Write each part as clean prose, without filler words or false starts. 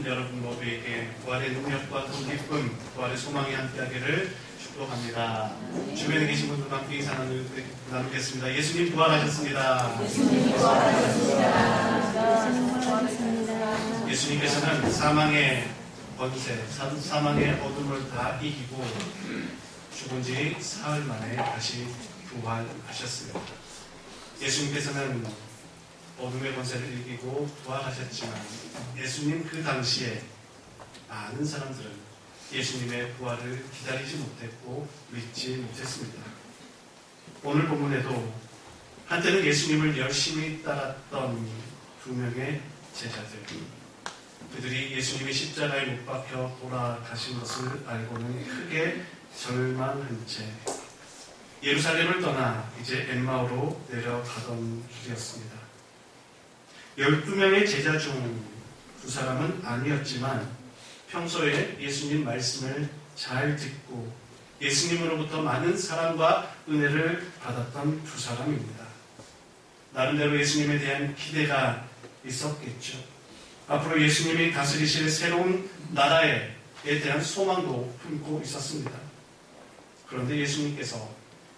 여러분 모두에게 부활의 능력과 더 기쁨, 부활의 소망이 함께하기를 축복합니다. 주변에 계신 분들과 함께 인사 나누겠습니다. 예수님 부활하셨습니다. 예수님 부활하셨습니다. 예수님께서는 사망의 권세, 사망의 어둠을 다 이기고 죽은 지 사흘 만에 다시 부활하셨습니다. 예수님께서는 어둠의 권세를 이기고 부활하셨지만 예수님 그 당시에 많은 사람들은 예수님의 부활을 기다리지 못했고 믿지 못했습니다. 오늘 본문에도 한때는 예수님을 열심히 따랐던 두 명의 제자들, 그들이 예수님이 십자가에 못 박혀 돌아가신 것을 알고는 크게 절망한 채 예루살렘을 떠나 이제 엠마오로 내려가던 길이었습니다. 12명의 제자 중 두 사람은 아니었지만 평소에 예수님 말씀을 잘 듣고 예수님으로부터 많은 사랑과 은혜를 받았던 두 사람입니다. 나름대로 예수님에 대한 기대가 있었겠죠. 앞으로 예수님이 다스리실 새로운 나라에 대한 소망도 품고 있었습니다. 그런데 예수님께서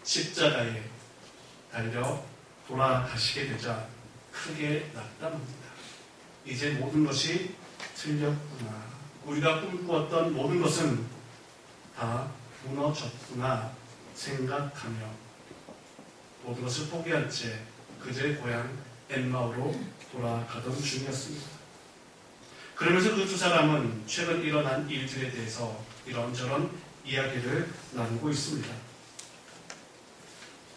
십자가에 달려 돌아가시게 되자 크게 낙담합니다. 이제 모든 것이 틀렸구나. 우리가 꿈꾸었던 모든 것은 다 무너졌구나 생각하며 모든 것을 포기한 채 그제의 고향 엠마오로 돌아가던 중이었습니다. 그러면서 그 두 사람은 최근 일어난 일들에 대해서 이런저런 이야기를 나누고 있습니다.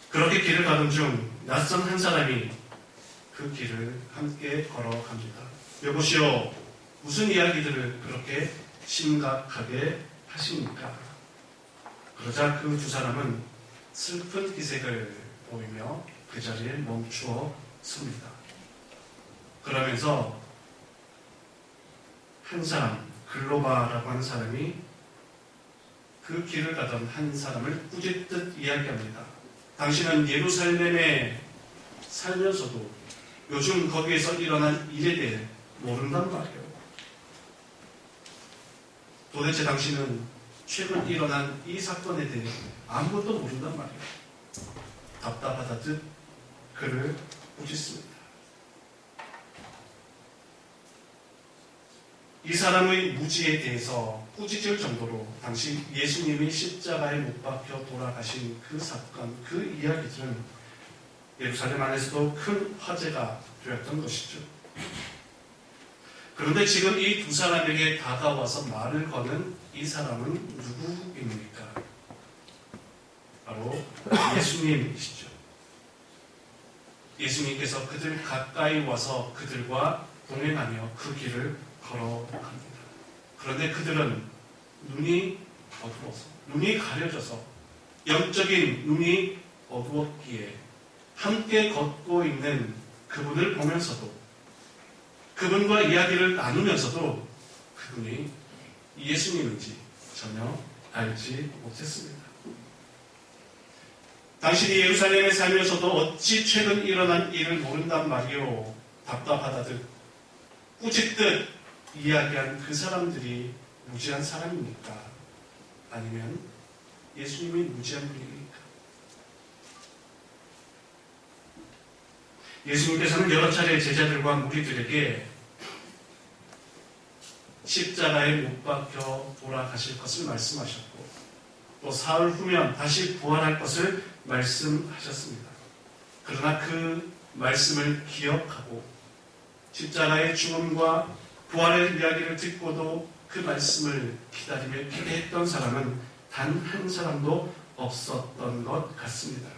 그렇게 길을 가던 중 낯선 한 사람이 그 길을 함께 걸어갑니다. 여보시오, 무슨 이야기들을 그렇게 심각하게 하십니까? 그러자 그 두 사람은 슬픈 기색을 보이며 그 자리에 멈추어 섭니다. 그러면서 한 사람, 글로바라고 하는 사람이 그 길을 가던 한 사람을 꾸짖듯 이야기합니다. 당신은 예루살렘에 살면서도 요즘 거기에서 일어난 일에 대해 모른단 말이에요. 도대체 당신은 최근 일어난 이 사건에 대해 아무것도 모른단 말이에요. 답답하다듯 그를 꾸짖습니다. 이 사람의 무지에 대해서 꾸짖을 정도로 당시 예수님이 십자가에 못 박혀 돌아가신 그 사건, 그 이야기들은 예루살렘 안에서도 큰 화제가 되었던 것이죠. 그런데 지금 이 두 사람에게 다가와서 말을 거는 이 사람은 누구입니까? 바로 예수님이시죠. 예수님께서 그들 가까이 와서 그들과 동행하며 그 길을 걸어갑니다. 그런데 그들은 눈이 어두워서, 눈이 가려져서 영적인 눈이 어두웠기에 함께 걷고 있는 그분을 보면서도 그분과 이야기를 나누면서도 그분이 예수님인지 전혀 알지 못했습니다. 당신이 예루살렘에 살면서도 어찌 최근 일어난 일을 모른단 말이오. 답답하다듯 꾸짖듯 이야기한 그 사람들이 무지한 사람입니까? 아니면 예수님이 무지한 분입니까? 예수님께서는 여러 차례 제자들과 무리들에게 십자가에 못 박혀 돌아가실 것을 말씀하셨고 또 사흘 후면 다시 부활할 것을 말씀하셨습니다. 그러나 그 말씀을 기억하고 십자가의 죽음과 부활의 이야기를 듣고도 그 말씀을 기다리며 기대했던 사람은 단 한 사람도 없었던 것 같습니다.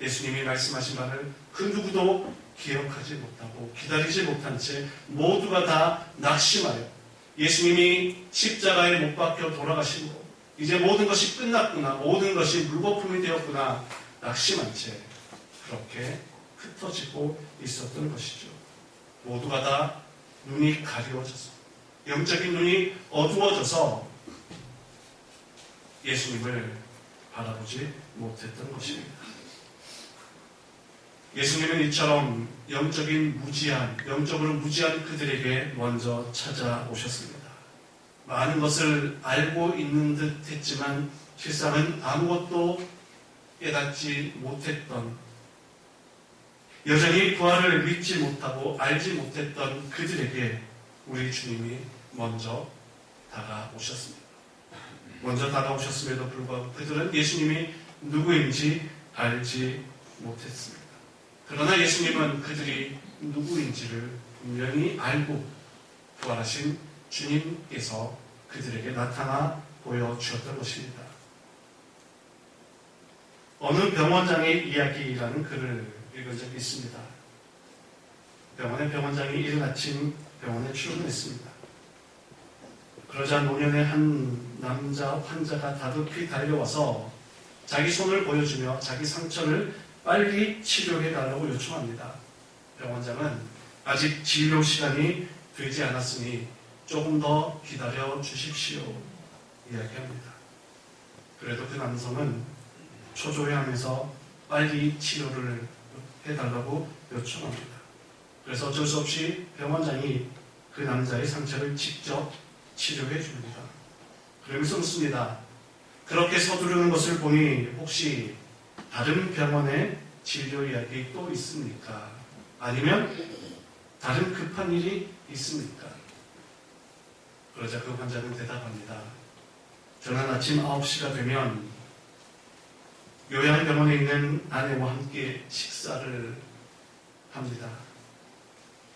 예수님이 말씀하신 말을 그 누구도 기억하지 못하고 기다리지 못한 채 모두가 다 낙심하여 예수님이 십자가에 못 박혀 돌아가시고 이제 모든 것이 끝났구나, 모든 것이 물거품이 되었구나 낙심한 채 그렇게 흩어지고 있었던 것이죠. 모두가 다 눈이 가려워져서 영적인 눈이 어두워져서 예수님을 바라보지 못했던 것입니다. 예수님은 이처럼 영적으로 무지한 그들에게 먼저 찾아오셨습니다. 많은 것을 알고 있는 듯 했지만 실상은 아무것도 깨닫지 못했던, 여전히 부활을 믿지 못하고 알지 못했던 그들에게 우리 주님이 먼저 다가오셨습니다. 먼저 다가오셨음에도 불구하고 그들은 예수님이 누구인지 알지 못했습니다. 그러나 예수님은 그들이 누구인지를 분명히 알고 부활하신 주님께서 그들에게 나타나 보여주셨던 것입니다. 어느 병원장의 이야기라는 글을 읽은 적이 있습니다. 병원장이 이른 아침 병원에 출근했습니다. 그러자 노년의 한 남자 환자가 다급히 달려와서 자기 손을 보여주며 자기 상처를 빨리 치료해달라고 요청합니다. 병원장은 아직 진료 시간이 되지 않았으니 조금 더 기다려 주십시오 이야기합니다. 그래도 그 남성은 초조해하면서 빨리 치료를 해달라고 요청합니다. 그래서 어쩔 수 없이 병원장이 그 남자의 상처를 직접 치료해 줍니다. 그러면서 묻습니다. 그렇게 서두르는 것을 보니 혹시 다른 병원에 진료 이야기 또 있습니까? 아니면 다른 급한 일이 있습니까? 그러자 그 환자는 대답합니다. 저는 아침 9시가 되면 요양병원에 있는 아내와 함께 식사를 합니다.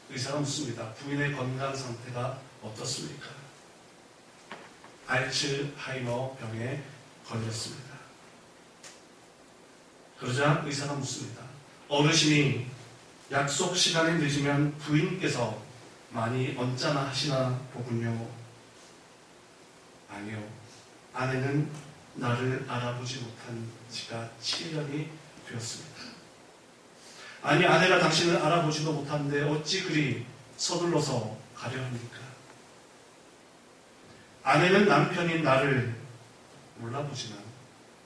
의사가 묻습니다. 부인의 건강 상태가 어떻습니까? 알츠하이머 병에 걸렸습니다. 그러자 의사가 묻습니다. 어르신이 약속 시간에 늦으면 부인께서 많이 언짢아 하시나 보군요. 아니요. 아내는 나를 알아보지 못한 지가 7년이 되었습니다. 아니, 아내가 당신을 알아보지도 못하는데 어찌 그리 서둘러서 가려 합니까? 아내는 남편인 나를 몰라보지만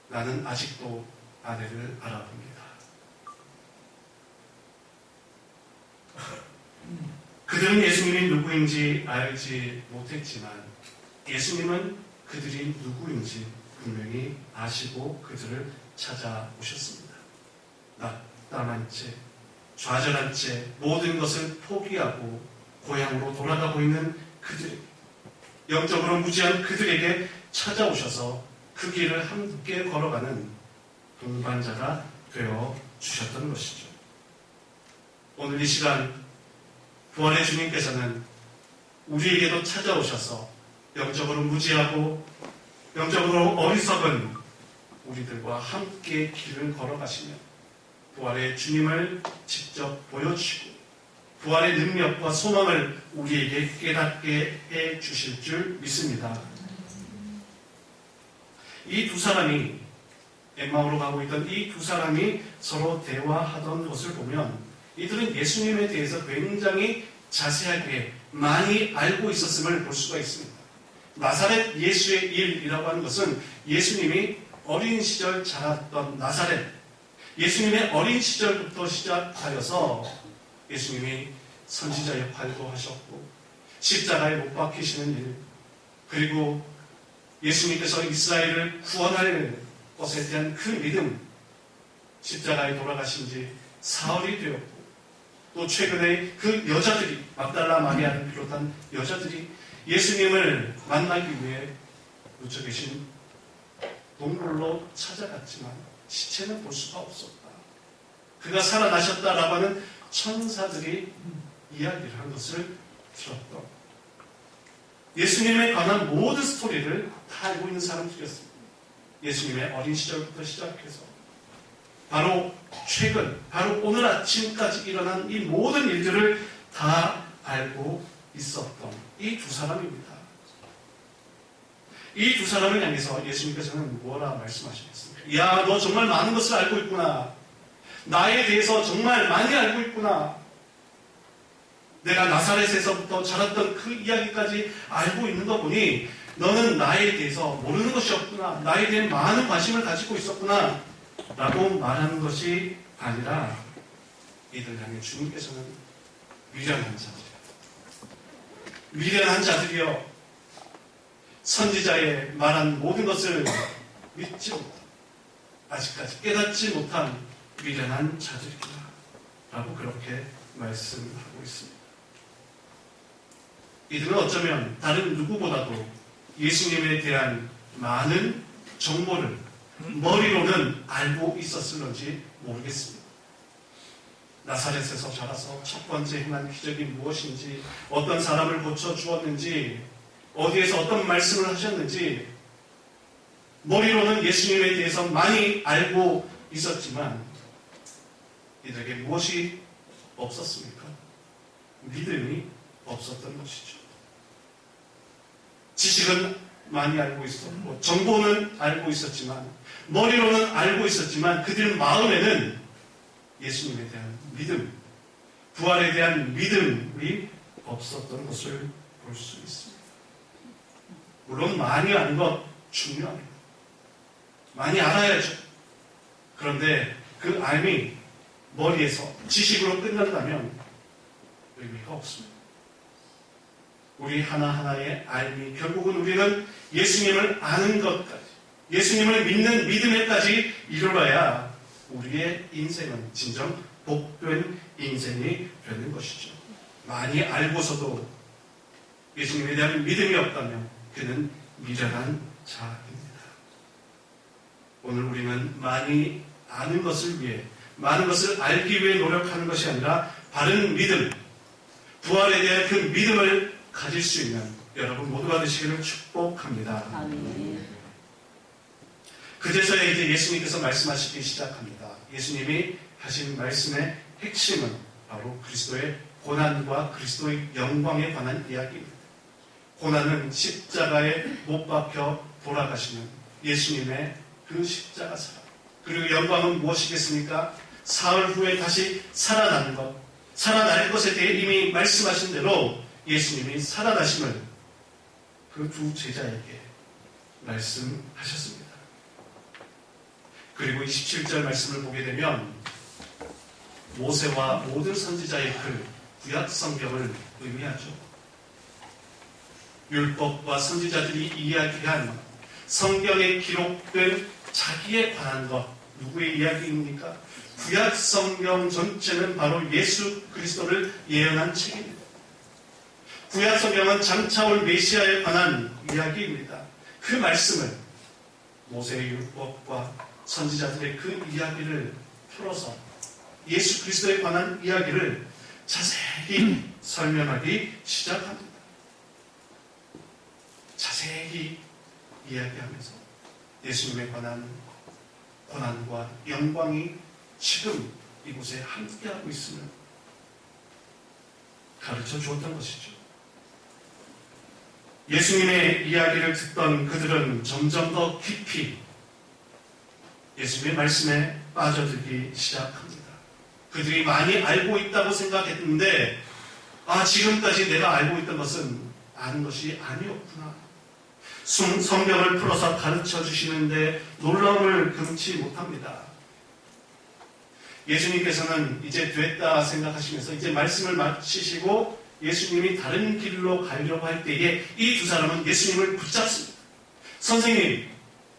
나는 아직도 아내를 알아봅니다. 그들은 예수님이 누구인지 알지 못했지만 예수님은 그들이 누구인지 분명히 아시고 그들을 찾아오셨습니다. 낙담한 채, 좌절한 채 모든 것을 포기하고 고향으로 돌아가고 있는 그들, 영적으로 무지한 그들에게 찾아오셔서 그 길을 함께 걸어가는 동반자가 되어 주셨던 것이죠. 오늘 이 시간 부활의 주님께서는 우리에게도 찾아오셔서 영적으로 무지하고 영적으로 어리석은 우리들과 함께 길을 걸어가시며 부활의 주님을 직접 보여주시고 부활의 능력과 소망을 우리에게 깨닫게 해 주실 줄 믿습니다. 이 두 사람이 엠마오로 가고 있던 이 두 사람이 서로 대화하던 것을 보면 이들은 예수님에 대해서 굉장히 자세하게 많이 알고 있었음을 볼 수가 있습니다. 나사렛 예수의 일이라고 하는 것은 예수님이 어린 시절 자랐던 나사렛, 예수님의 어린 시절부터 시작하여서 예수님이 선지자 역할도 하셨고 십자가에 못 박히시는 일, 그리고 예수님께서 이스라엘을 구원할 것에 대한 그 믿음, 십자가에 돌아가신 지 사흘이 되었고 또 최근에 그 여자들이, 막달라 마리아를 비롯한 여자들이 예수님을 만나기 위해 묻혀 계신 동굴로 찾아갔지만 시체는 볼 수가 없었다. 그가 살아나셨다라고 하는 천사들이 이야기를 한 것을 들었던, 예수님에 관한 모든 스토리를 다 알고 있는 사람들이었습니다. 예수님의 어린 시절부터 시작해서 바로 최근, 바로 오늘 아침까지 일어난 이 모든 일들을 다 알고 있었던 이 두 사람입니다. 이 두 사람을 향해서 예수님께서는 뭐라 말씀하시겠습니까? 야, 너 정말 많은 것을 알고 있구나. 나에 대해서 정말 많이 알고 있구나. 내가 나사렛에서부터 자랐던 그 이야기까지 알고 있는 거 보니 너는 나에 대해서 모르는 것이 없구나. 나에 대한 많은 관심을 가지고 있었구나. 라고 말하는 것이 아니라 이들 향해 주님께서는 미련한 자들, 미련한 자들이여 선지자의 말한 모든 것을 믿지 못한, 아직까지 깨닫지 못한 미련한 자들이다 라고 그렇게 말씀하고 있습니다. 이들은 어쩌면 다른 누구보다도 예수님에 대한 많은 정보를 머리로는 알고 있었을런지 모르겠습니다. 나사렛에서 자라서 첫 번째 행한 기적이 무엇인지, 어떤 사람을 고쳐 주었는지, 어디에서 어떤 말씀을 하셨는지 머리로는 예수님에 대해서 많이 알고 있었지만 이들에게 무엇이 없었습니까? 믿음이 없었던 것이죠. 지식은 많이 알고 있었고 정보는 알고 있었지만, 머리로는 알고 있었지만 그들 마음에는 예수님에 대한 믿음, 부활에 대한 믿음이 없었던 것을 볼 수 있습니다. 물론 많이 아는 것 중요합니다. 많이 알아야죠. 그런데 그 알미 머리에서 지식으로 끝난다면 의미가 없습니다. 우리 하나하나의 알미, 결국은 우리는 예수님을 아는 것까지, 예수님을 믿는 믿음에까지 이르러야 우리의 인생은 진정 복된 인생이 되는 것이죠. 많이 알고서도 예수님에 대한 믿음이 없다면 그는 미련한 자입니다. 오늘 우리는 많이 아는 것을 위해, 많은 것을 알기 위해 노력하는 것이 아니라 바른 믿음, 부활에 대한 그 믿음을 가질 수 있는 여러분 모두가 되시기를 축복합니다. 아멘. 그제서야 이제 예수님께서 말씀하시기 시작합니다. 예수님이 하신 말씀의 핵심은 바로 그리스도의 고난과 그리스도의 영광에 관한 이야기입니다. 고난은 십자가에 못 박혀 돌아가시는 예수님의 그 십자가 사랑, 그리고 영광은 무엇이겠습니까? 사흘 후에 다시 살아나는 것, 살아날 것에 대해 이미 말씀하신 대로 예수님이 살아나심을 그 두 제자에게 말씀하셨습니다. 그리고 27절 말씀을 보게 되면 모세와 모든 선지자의 글, 구약 성경을 의미하죠. 율법과 선지자들이 이야기한 성경에 기록된 자기에 관한 것, 누구의 이야기입니까? 구약 성경 전체는 바로 예수 그리스도를 예언한 책입니다. 구약 성경은 장차 올 메시아에 관한 이야기입니다. 그 말씀을 모세의 율법과 선지자들의 그 이야기를 풀어서 예수 그리스도에 관한 이야기를 자세히 설명하기 시작합니다. 자세히 이야기하면서 예수님에 관한 고난과 영광이 지금 이곳에 함께하고 있음을 가르쳐 주었던 것이죠. 예수님의 이야기를 듣던 그들은 점점 더 깊이 예수님의 말씀에 빠져들기 시작합니다. 그들이 많이 알고 있다고 생각했는데 지금까지 내가 알고 있던 것은 아는 것이 아니었구나. 성경을 풀어서 가르쳐 주시는데 놀라움을 금치 못합니다. 예수님께서는 이제 됐다 생각하시면서 이제 말씀을 마치시고 예수님이 다른 길로 가려고 할 때에 이 두 사람은 예수님을 붙잡습니다. 선생님,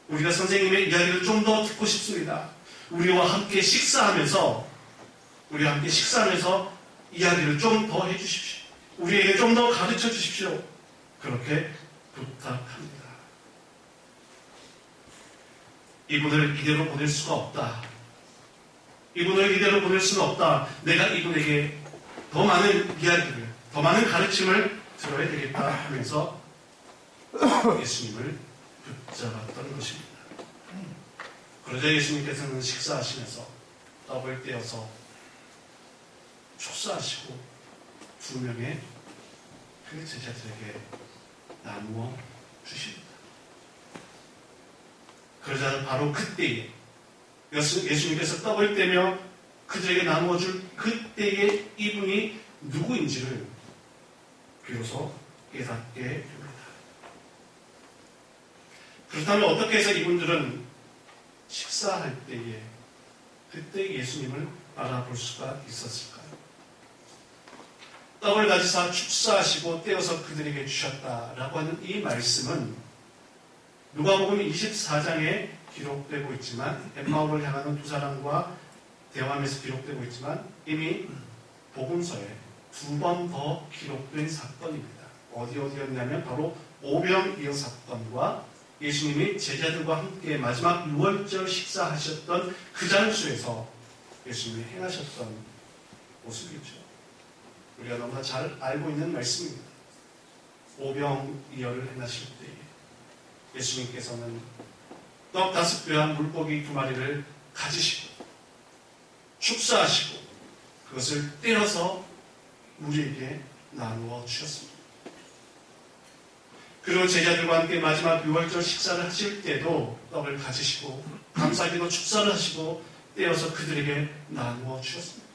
우리가 선생님의 이야기를 좀 더 듣고 싶습니다. 우리와 함께 식사하면서 이야기를 좀 더 해주십시오. 우리에게 좀 더 가르쳐 주십시오. 그렇게 부탁합니다. 이분을 이대로 보낼 수가 없다. 이분을 이대로 보낼 수는 없다. 내가 이분에게 더 많은 이야기를, 더 많은 가르침을 들어야 되겠다 하면서 예수님을 붙잡았던 것입니다. 그러자 예수님께서는 식사하시면서 떡을 떼어서 축사하시고 두 명의 그 제자들에게 나누어 주십니다. 그러자 바로 그때에 예수님께서 떡을 떼며 그들에게 나누어 줄 그때에 이분이 누구인지를 비로소 깨닫게 됩니다. 그렇다면 어떻게 해서 이분들은 식사할 때에 그때 예수님을 알아볼 수가 있었을까요? 떡을 가지사 축사하시고 떼어서 그들에게 주셨다라고 하는 이 말씀은 누가복음 24장에 기록되고 있지만 엠마오를 향하는 두 사람과 대화하면서 기록되고 있지만 이미 복음서에 2번 더 기록된 사건입니다. 어디였냐면 바로 오병이어 사건과 예수님이 제자들과 함께 마지막 6월절 식사하셨던 그 장소에서 예수님이 행하셨던 모습이죠. 우리가 너무나 잘 알고 있는 말씀입니다. 오병이어를 행하실 때 예수님께서는 떡 5개와 물고기 2마리를 가지시고 축사하시고 그것을 떼어서 우리에게 나누어 주셨습니다. 그리고 제자들과 함께 마지막 6월절 식사를 하실 때도 떡을 가지시고 감사기도 축사를 하시고 떼어서 그들에게 나누어 주셨습니다.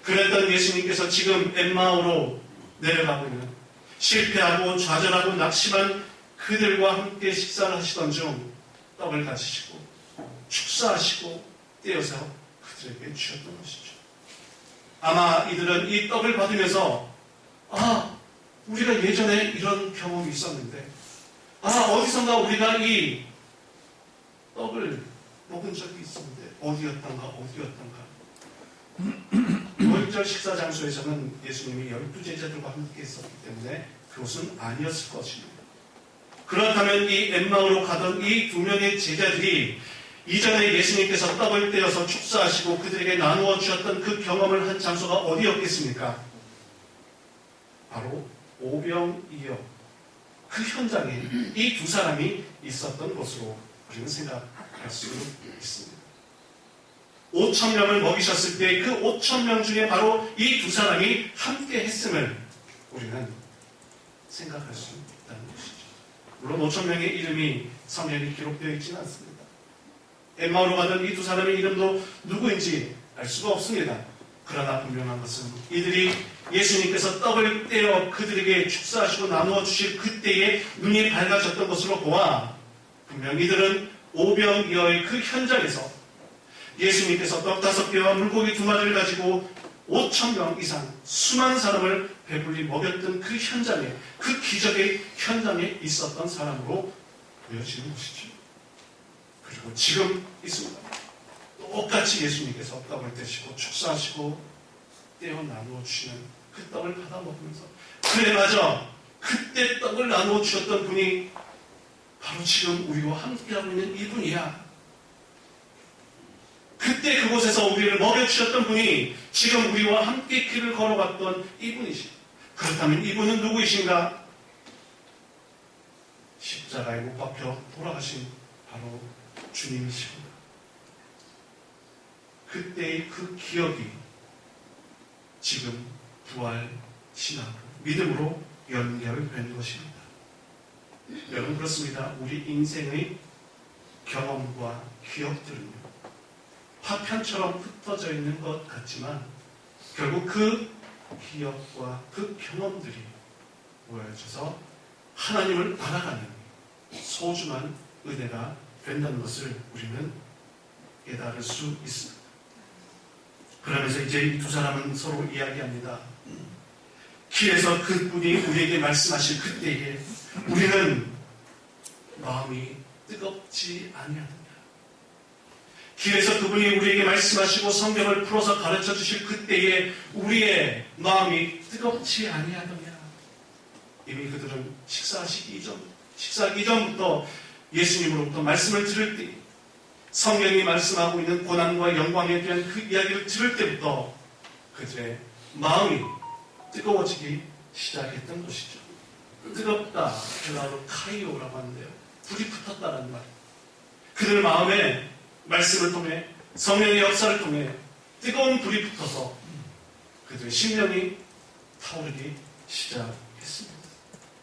그랬던 예수님께서 지금 엠마오로 내려가고 있는 실패하고 좌절하고 낙심한 그들과 함께 식사를 하시던 중 떡을 가지시고 축사하시고 떼어서 그들에게 주셨던 것이죠. 아마 이들은 이 떡을 받으면서 우리가 예전에 이런 경험이 있었는데 어디선가 우리가 이 떡을 먹은 적이 있었는데 어디였던가 6월절 식사 장소에서는 예수님이 12제자들과 함께 있었기 때문에 그것은 아니었을 것입니다. 그렇다면 이 엠마오로 가던 이 2명의 제자들이 이전에 예수님께서 떡을 떼어서 축사하시고 그들에게 나누어 주셨던 그 경험을 한 장소가 어디였겠습니까? 바로 오병이어 그 현장에 이 2 사람이 있었던 것으로 우리는 생각할 수 있습니다. 5,000명을 먹이셨을 때 그 5,000명 중에 바로 이 2 사람이 함께 했음을 우리는 생각할 수 있다는 것이죠. 물론 5,000명의 이름이 성경에 기록되어 있지는 않습니다. 엠마오로 가던 이 2 사람의 이름도 누구인지 알 수가 없습니다. 그러나 분명한 것은 이들이 예수님께서 떡을 떼어 그들에게 축사하시고 나누어 주실 그때에 눈이 밝아졌던 것으로 보아 분명 이들은 오병이어의 그 현장에서 예수님께서 떡 5개와 물고기 2마리를 가지고 5,000명 이상 수많은 사람을 배불리 먹였던 그 현장에, 그 기적의 현장에 있었던 사람으로 보여지는 것이죠. 그리고 지금 이 순간 똑같이 예수님께서 떡을 떼시고 축사하시고 떼어 나누어 주시는 그 떡을 받아 먹으면서 그래 맞아, 그때 떡을 나누어 주셨던 분이 바로 지금 우리와 함께하고 있는 이분이야. 그때 그곳에서 우리를 먹여주셨던 분이 지금 우리와 함께 길을 걸어갔던 이분이시. 그렇다면 이분은 누구이신가? 십자가에 못 박혀 돌아가신 바로 주님이십니다. 그때의 그 기억이 지금 부활, 신앙, 믿음으로 연결된 것입니다. 여러분 그렇습니다. 우리 인생의 경험과 기억들은요, 파편처럼 흩어져 있는 것 같지만 결국 그 기억과 그 경험들이 모여져서 하나님을 알아가는 소중한 은혜가 된다는 것을 우리는 깨달을 수 있습니다. 그러면서 이제 이 2 사람은 서로 이야기합니다. 길에서 그분이 우리에게 말씀하실 그때에 우리는 마음이 뜨겁지 아니하느냐. 길에서 그분이 우리에게 말씀하시고 성경을 풀어서 가르쳐 주실 그때에 우리의 마음이 뜨겁지 아니하느냐. 이미 그들은 식사하기 이전부터 예수님으로부터 말씀을 들을 때, 성경이 말씀하고 있는 고난과 영광에 대한 그 이야기를 들을 때부터 그들의 마음이 뜨거워지기 시작했던 것이죠. 뜨겁다, 헬라어로 카이오라고 하는데요, 불이 붙었다는 말. 그들 마음에 말씀을 통해, 성령의 역사를 통해 뜨거운 불이 붙어서 그들의 심령이 타오르기 시작했습니다.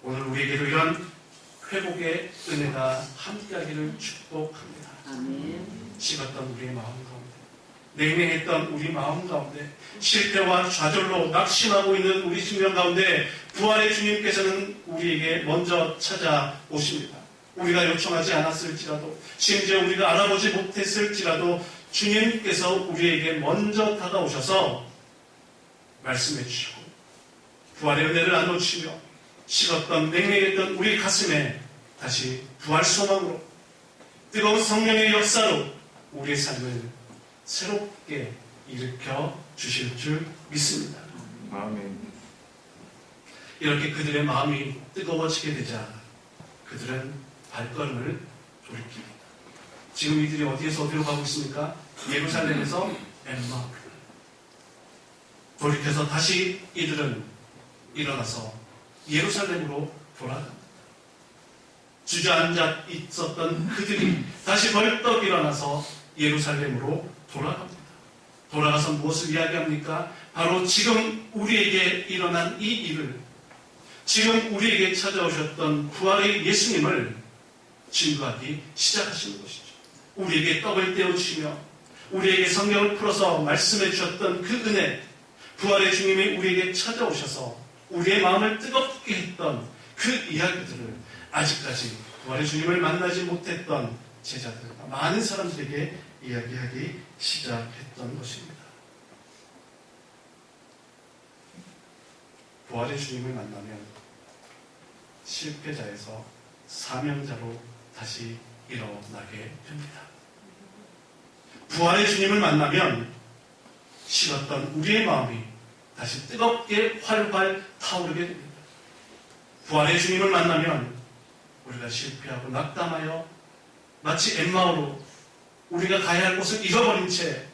오늘 우리에게도 이런 회복의 은혜가 함께하기를 축복합니다. 식었던 우리의 마음 가운데, 냉랭했던 우리 마음 가운데, 실패와 좌절로 낙심하고 있는 우리 심령 가운데 부활의 주님께서는 우리에게 먼저 찾아오십니다. 우리가 요청하지 않았을지라도, 심지어 우리가 알아보지 못했을지라도 주님께서 우리에게 먼저 다가오셔서 말씀해 주시고 부활의 은혜를 나눠주시며 식었던 냉랭했던 우리 가슴에 다시 부활 소망으로 뜨거운 성령의 역사로 우리의 삶을 새롭게 일으켜 주실 줄 믿습니다. 아멘. 이렇게 그들의 마음이 뜨거워지게 되자 그들은 발걸음을 돌이킵니다. 지금 이들이 어디에서 어디로 가고 있습니까? 예루살렘에서 엠마오로. 돌이켜서 다시 이들은 일어나서 예루살렘으로 돌아갑니다. 주저앉아 있었던 그들이 다시 벌떡 일어나서 예루살렘으로 돌아갑니다. 돌아가서 무엇을 이야기합니까? 바로 지금 우리에게 일어난 이 일을, 지금 우리에게 찾아오셨던 부활의 예수님을 증거하기 시작하시는 것이죠. 우리에게 떡을 떼어주시며 우리에게 성경을 풀어서 말씀해 주셨던 그 은혜, 부활의 주님이 우리에게 찾아오셔서 우리의 마음을 뜨겁게 했던 그 이야기들을 아직까지 부활의 주님을 만나지 못했던 제자들, 많은 사람들에게 이야기하기 시작했던 것입니다. 부활의 주님을 만나면 실패자에서 사명자로 다시 일어나게 됩니다. 부활의 주님을 만나면 식었던 우리의 마음이 다시 뜨겁게 활활 타오르게 됩니다. 부활의 주님을 만나면 우리가 실패하고 낙담하여 마치 엠마오로 우리가 가야 할 곳을 잃어버린 채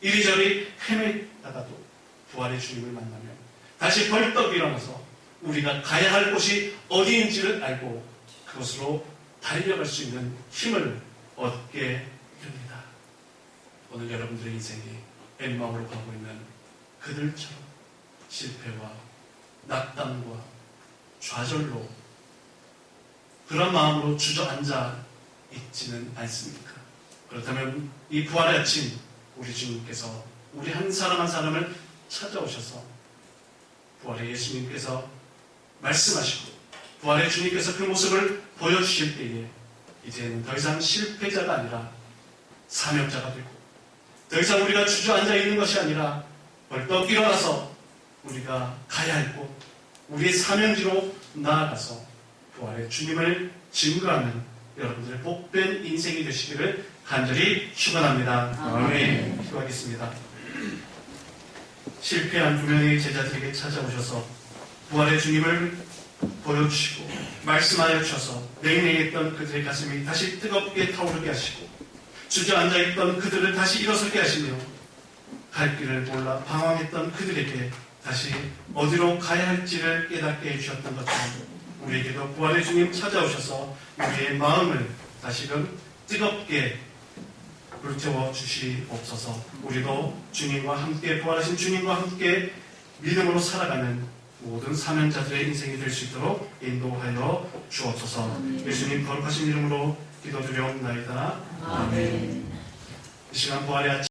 이리저리 헤매다가도 부활의 주님을 만나면 다시 벌떡 일어나서 우리가 가야 할 곳이 어디인지를 알고 그곳으로 달려갈 수 있는 힘을 얻게 됩니다. 오늘 여러분들의 인생이 엠마오로 가고 있는 그들처럼 실패와 낙담과 좌절로 그런 마음으로 주저앉아 있지는 않습니까? 그렇다면 이 부활의 아침 우리 주님께서 우리 한 사람 한 사람을 찾아오셔서 부활의 예수님께서 말씀하시고 부활의 주님께서 그 모습을 보여주실 때에 이제는 더 이상 실패자가 아니라 사명자가 되고 더 이상 우리가 주저앉아 있는 것이 아니라 벌떡 일어나서 우리가 가야 할 곳, 우리의 사명지로 나아가서 부활의 주님을 증거하는 여러분들의 복된 인생이 되시기를 간절히 축원합니다. 아멘. 기도하겠습니다. 실패한 두 명의 제자들에게 찾아오셔서 부활의 주님을 보여주시고 말씀하여 주셔서 냉랭했던 그들의 가슴이 다시 뜨겁게 타오르게 하시고 주저앉아 있던 그들을 다시 일어서게 하시며 갈 길을 몰라 방황했던 그들에게 다시 어디로 가야 할지를 깨닫게 해주셨던 것처럼 우리에게도 부활의 주님 찾아오셔서 우리의 마음을 다시금 뜨겁게 불태워 주시옵소서. 우리도 주님과 함께 부활하신 주님과 함께 믿음으로 살아가는 모든 사명자들의 인생이 될 수 있도록 인도하여 주옵소서. 예수님 거룩하신 이름으로 기도드려옵나이다. 아멘. 이 시간 부활의 아침